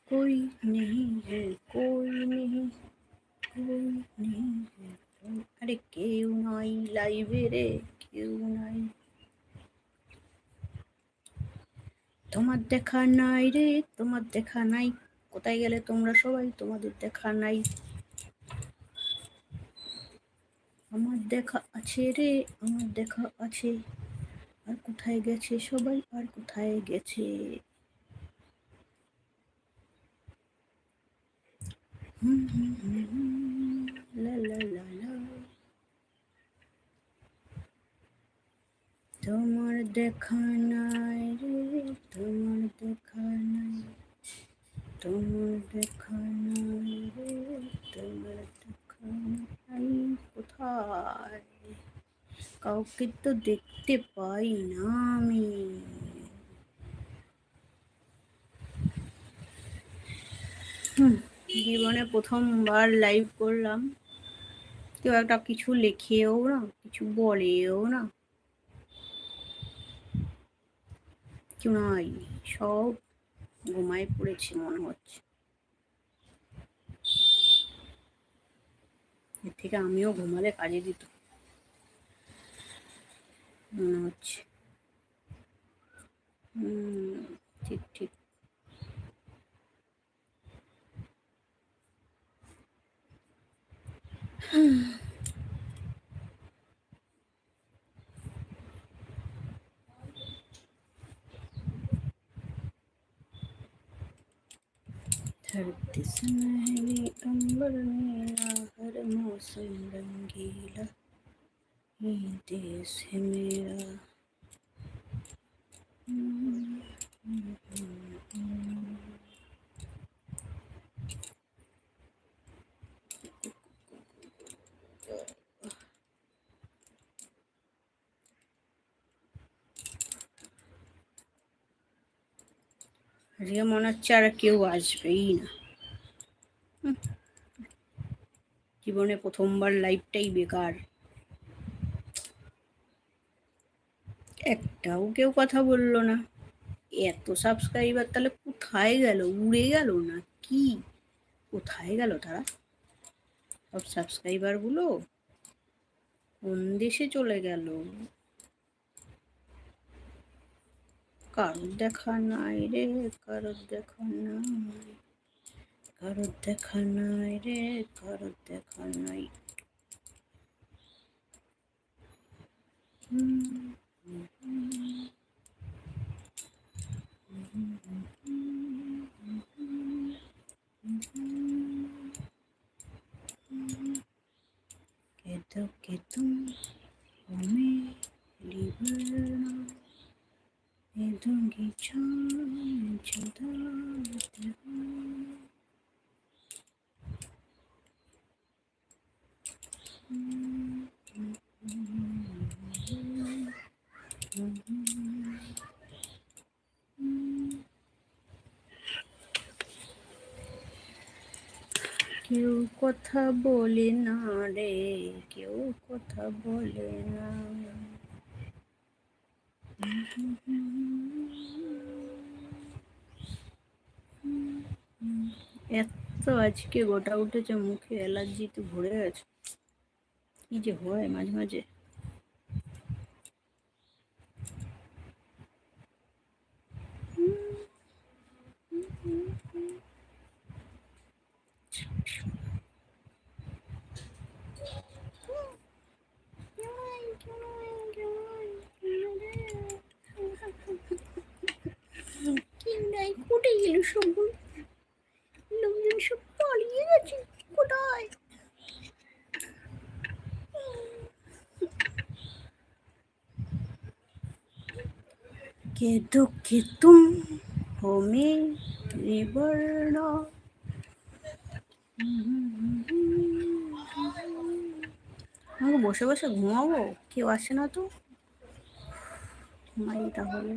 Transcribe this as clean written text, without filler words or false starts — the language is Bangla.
कोई नहीं है, कोई नहीं, कोई नहीं है। আরে কেউ নাই লাইভে রে, কেউ নাই। তোমার দেখা নাই রে, তোমার দেখা নাই। কোথায় গেলে তোমরা সবাই? তোমাদের দেখা নাই। আমার দেখা আছে রে, আমার দেখা আছে। আর কোথায় গেছে সবাই, আর কোথায় গেছে? লা লা লা লা। তোমার দেখা নাই রে, তোমার দেখা নাই, তোমার দেখা নাই রে, তোমার দেখা নাই। কোথায়? কাউকে তো দেখতে পাই না আমি। জীবনে প্রথমবার লাইভ করলাম, কেউ একটা কিছু লেখেও না, কিছু বলেও না, কেউ নাই, সব ঘুমায় পড়েছে মনে হচ্ছে। এর থেকে আমিও ঘুমালে কাজে দিত মনে হচ্ছে। ঠিক ঠিক। धरती सुनहरी अंबर नीला, हर मौसम रंगीला, ये देश है मेरा। আজকে মনে হচ্ছে আর কেউ আসবেই না। জীবনে প্রথমবার লাইভটাই বেকার। একটাও কেউ কথা বললো না। এত সাবস্ক্রাইবার তাহলে কোথায় গেল? উড়ে গেল না কি? কোথায় গেল তারা? সব সাবস্ক্রাইবার গুলো কোন দেশে চলে গেল? কারোর দেখা নাই রে, কারোর দেখা নাই, কারোর দেখা নাই রে, কারোর দেখা নাই। कह दो कि तुम हमें लिबरना, दे दूंगी जान जुदा কেউ কথা বলে না রে, কেউ কথা বলে না। এত আজকে গোটা উঠেছে, মুখে অ্যালার্জিতে ভরে গেছে। কি যে হয় মাঝে মাঝে। কোথায় গেল সব? লোকজন সব পালিয়ে গেছে কোথায়? के दुख तुम हो मेरी वरना। আমাকে বসে বসে ঘুমাবো, কেউ আসে না তো। ঘুমাই তাহলে।